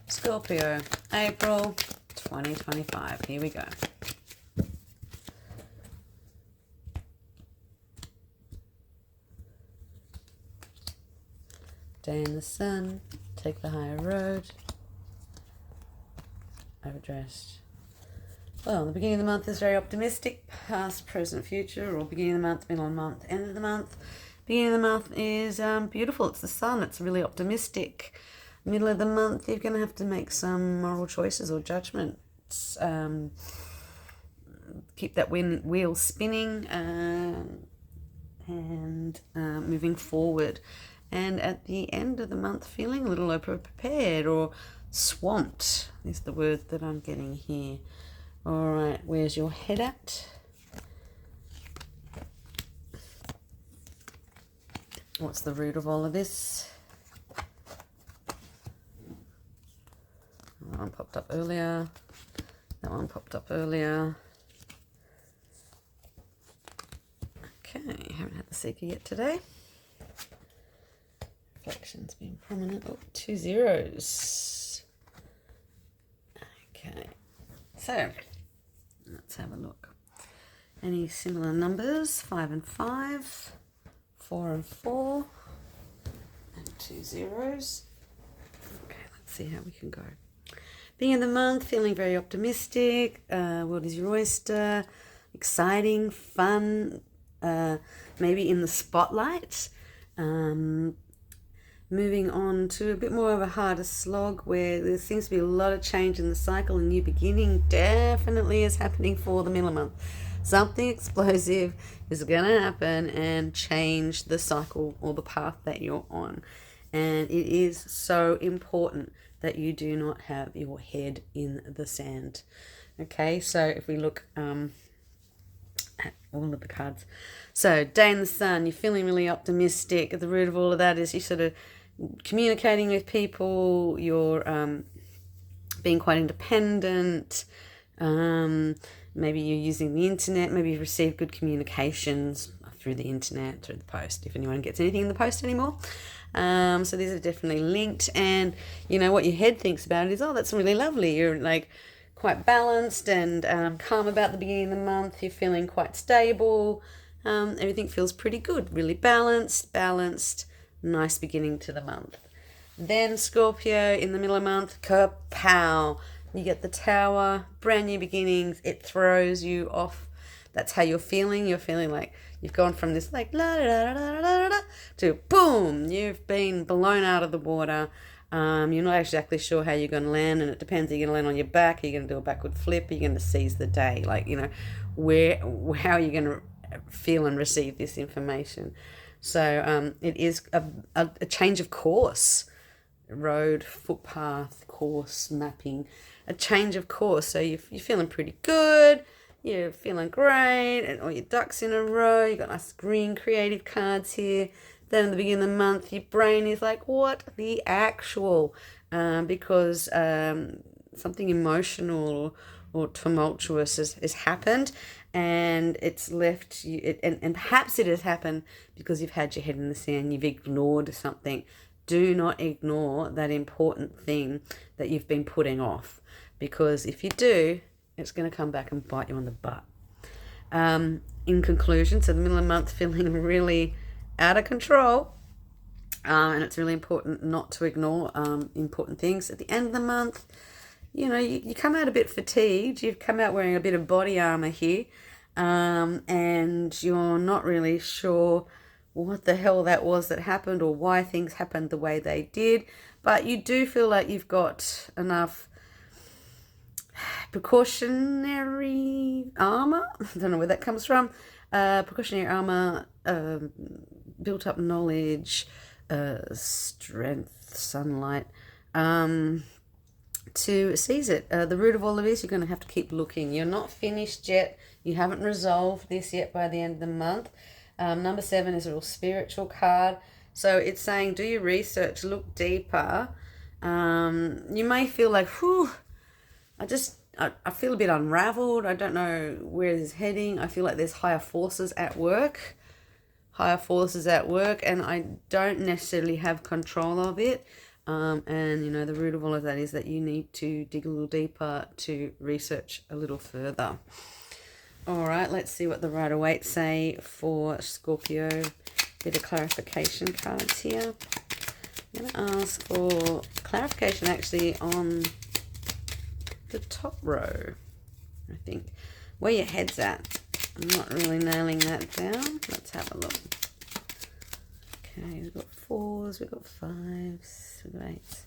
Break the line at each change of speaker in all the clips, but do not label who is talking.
Scorpio April 2025. Here we go. Day in the sun, take the higher road. Overdressed. Well, the beginning of the month is very optimistic. Past, present, future, or beginning of the month, middle of the month, end of the month. Beginning of the month is beautiful. It's the sun. It's really optimistic. Middle of the month, you're going to have to make some moral choices or judgments. Keep that wheel spinning and moving forward. And at the end of the month, feeling a little over-prepared or swamped is the word that I'm getting here. All right, where's your head at? What's the root of all of this? That one popped up earlier. That one popped up earlier. Okay, haven't had the seeker yet today. Reflection's been prominent. Oh, 2 zeros. Okay, so let's have a look. Any similar numbers? 5 and 5, 4 and 4, and 2 zeros. Okay, let's see how we can go. Beginning of the month, feeling very optimistic. World is your oyster. Exciting, fun, maybe in the spotlight. Moving on to a bit more of a harder slog where there seems to be a lot of change in the cycle. A new beginning definitely is happening for the middle of the month. Something explosive is going to happen and change the cycle or the path that you're on. And it is so important that you do not have your head in the sand. Okay, so if we look at all of the cards. So, day in the sun, you're feeling really optimistic. At the root of all of that is you sort of communicating with people, you're being quite independent, maybe you're using the internet, maybe you've received good communications through the internet, through the post, if anyone gets anything in the post anymore. So these are definitely linked, and you know what your head thinks about it is, oh, that's really lovely. You're like quite balanced and calm about the beginning of the month. You're feeling quite stable. Everything feels pretty good, really balanced, nice beginning to the month. Then Scorpio in the middle of the month, kapow. You get the Tower, brand new beginnings. It throws you off. That's how you're feeling. You're feeling like you've gone from this like la da da da da da to boom. You've been blown out of the water. You're not exactly sure how you're going to land, and it depends. Are you going to land on your back? Are you going to do a backward flip? Are you going to seize the day? Like, you know, how are you going to feel and receive this information? So it is a change of course, road, footpath, course, mapping, a change of course. So you're feeling pretty good, you're feeling great, and all your ducks in a row. You've got nice green creative cards here. Then at the beginning of the month, your brain is like, what the actual? Because something emotional or tumultuous has happened, and it's left you, and perhaps it has happened because you've had your head in the sand, you've ignored something. Do not ignore that important thing that you've been putting off, because if you do, it's going to come back and bite you on the butt. In conclusion, so the middle of the month feeling really out of control, and it's really important not to ignore important things. At the end of the month, you know, you come out a bit fatigued. You've come out wearing a bit of body armor here, and you're not really sure what the hell that was that happened or why things happened the way they did. But you do feel like you've got enough precautionary armor. I don't know where that comes from. Precautionary armor, built up knowledge, strength, sunlight, to seize it. The root of all of this, you're going to have to keep looking. You're not finished yet. You haven't resolved this yet by the end of the month. Number 7 is a real spiritual card. So it's saying, do your research, look deeper. You may feel like, whew, I feel a bit unraveled. I don't know where this is heading. I feel like there's higher forces at work, and I don't necessarily have control of it. And, you know, the root of all of that is that you need to dig a little deeper to research a little further. All right, let's see what the Rider-Waite say for Scorpio. Bit of clarification cards here. I'm going to ask for clarification actually on the top row, I think. Where your head's at. I'm not really nailing that down. Let's have a look. Okay, we've got 4s, we've got 5s, we've got 8s.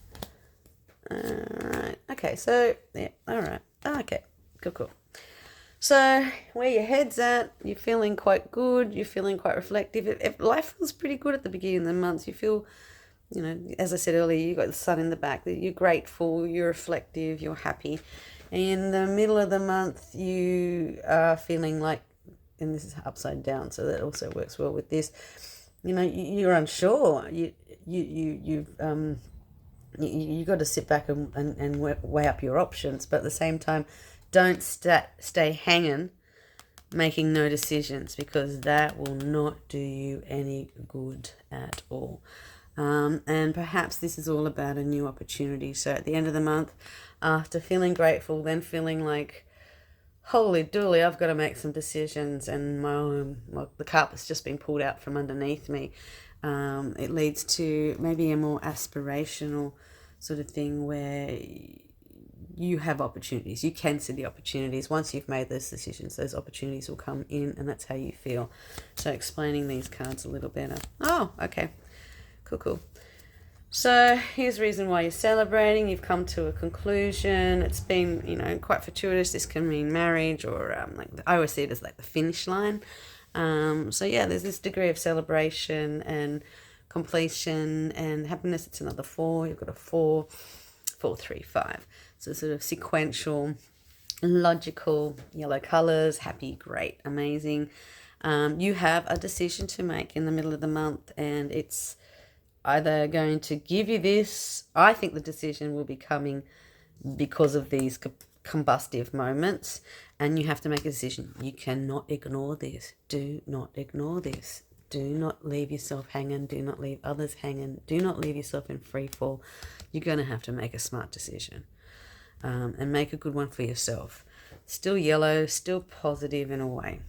Alright, okay, so, yeah, alright. Okay, cool. So, where your head's at, you're feeling quite good, you're feeling quite reflective. If life feels pretty good at the beginning of the month, you feel, you know, as I said earlier, you've got the sun in the back, you're grateful, you're reflective, you're happy. In the middle of the month, you are feeling like, and this is upside down, so that also works well with this. You know, you're unsure. You've got to sit back and weigh up your options, but at the same time, don't stay hanging, making no decisions, because that will not do you any good at all. And perhaps this is all about a new opportunity. So at the end of the month, after feeling grateful, then feeling like, holy dooly, I've got to make some decisions, and the carpet's just been pulled out from underneath me. It leads to maybe a more aspirational sort of thing where you have opportunities. You can see the opportunities. Once you've made those decisions, those opportunities will come in, and that's how you feel. So explaining these cards a little better. Oh, okay. Cool. So here's the reason why you're celebrating. You've come to a conclusion. It's been, you know, quite fortuitous. This can mean marriage, or I always see it as like the finish line. So yeah, there's this degree of celebration and completion and happiness. It's another 4. You've got a 4, 3, 5. So sort of sequential, logical, yellow colors, happy, great, amazing. You have a decision to make in the middle of the month, and it's either going to give you this. I think the decision will be coming because of these combustive moments, and you have to make a decision. You cannot ignore this. Do not ignore this. Do not leave yourself hanging. Do not leave others hanging. Do not leave yourself in free fall. You're going to have to make a smart decision, and make a good one for yourself. Still yellow, still positive in a way.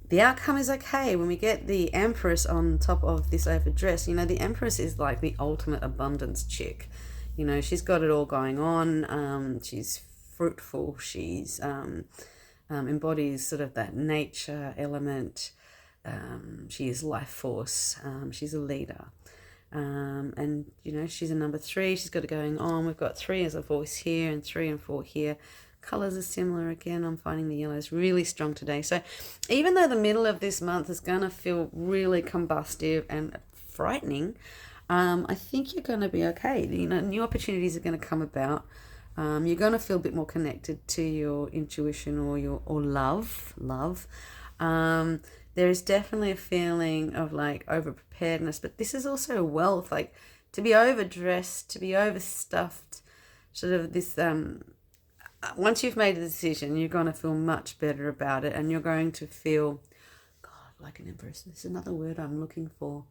The outcome is okay. When we get the Empress on top of this overdress, you know, the Empress is like the ultimate abundance chick. You know, she's got it all going on. She's fruitful. She's embodies sort of that nature element. She is life force. She's a leader. And, you know, she's a number 3. She's got it going on. We've got 3 as a voice here and 3 and 4 here. Colors are similar again. I'm finding the yellows really strong today. So even though the middle of this month is going to feel really combustive and frightening, I think you're going to be okay. You know, new opportunities are going to come about. You're going to feel a bit more connected to your intuition or love. There is definitely a feeling of like over preparedness, but this is also wealth, like to be overdressed, to be overstuffed, sort of this once you've made a decision, you're going to feel much better about it, and you're going to feel, God, like an empress. This is another word I'm looking for.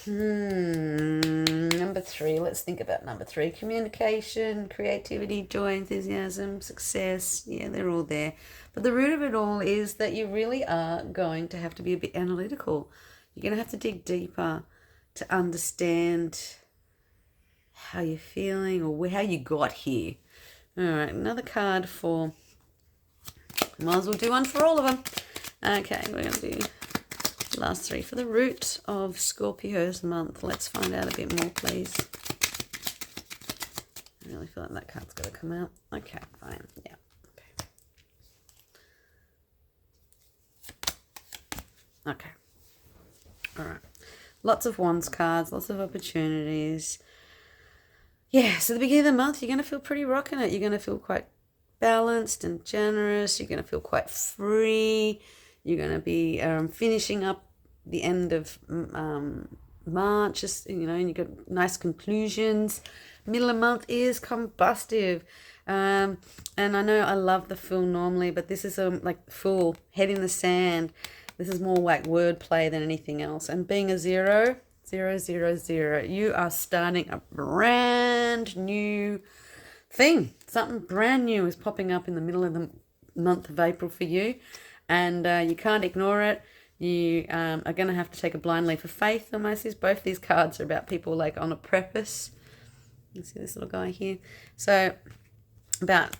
Number 3. Let's think about number 3. Communication, creativity, joy, enthusiasm, success. Yeah, they're all there. But the root of it all is that you really are going to have to be a bit analytical. You're going to have to dig deeper to understand how you're feeling or how you got here. All right, another card for, might as well do one for all of them. Okay, we're going to do last 3 for the root of Scorpio's month. Let's find out a bit more, please. I really feel like that card's got to come out. Okay, fine, yeah. Okay. All right. Lots of wands cards, lots of opportunities. Yeah, so the beginning of the month, you're going to feel pretty rocking it. You're going to feel quite balanced and generous. You're going to feel quite free. You're going to be finishing up the end of March, just, you know, and you've got nice conclusions. Middle of the month is combustive. And I know I love the Fool normally, but this is like Fool, head in the sand. This is more like wordplay than anything else. And being a 0, 000. You are starting a brand new thing. Something brand new is popping up in the middle of the month of April for you, and you can't ignore it. You are going to have to take a blind leap of faith almost. Both these cards are about people like on a precipice. You see this little guy here? So about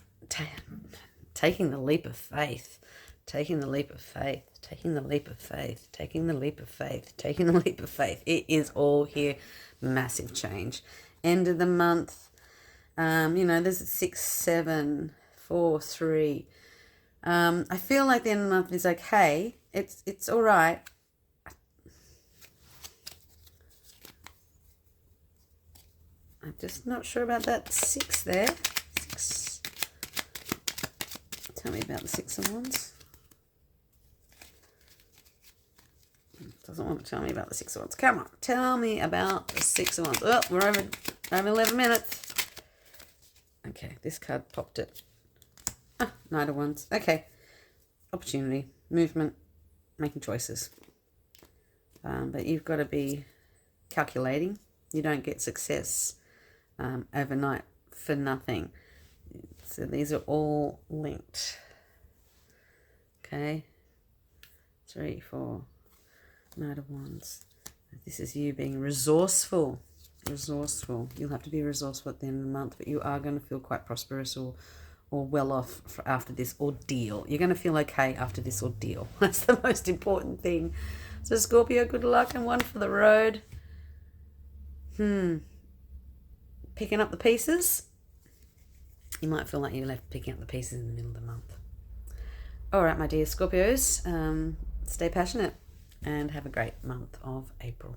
taking the leap of faith, taking the leap of faith, taking the leap of faith, taking the leap of faith, taking the leap of faith. It is all here. Massive change. End of the month. There's a 6, 7, 4, 3. I feel like the end of the month is okay. It's all right. I'm just not sure about that 6 there. 6. Tell me about the 6 of Wands. Doesn't want to tell me about the 6 of Wands. Come on, tell me about the 6 of Wands. Oh, we're over 11 minutes. Okay, this card popped it. Knight of Wands. Okay. Opportunity, movement, making choices. But you've got to be calculating. You don't get success overnight for nothing. So these are all linked. Okay. 3, 4. Knight of Wands. This is you being resourceful. Resourceful. You'll have to be resourceful at the end of the month, but you are going to feel quite prosperous or well off after this ordeal. You're going to feel okay after this ordeal. That's the most important thing. So Scorpio, good luck and one for the road. Picking up the pieces. You might feel like you're left picking up the pieces in the middle of the month. All right, my dear Scorpios, stay passionate and have a great month of April.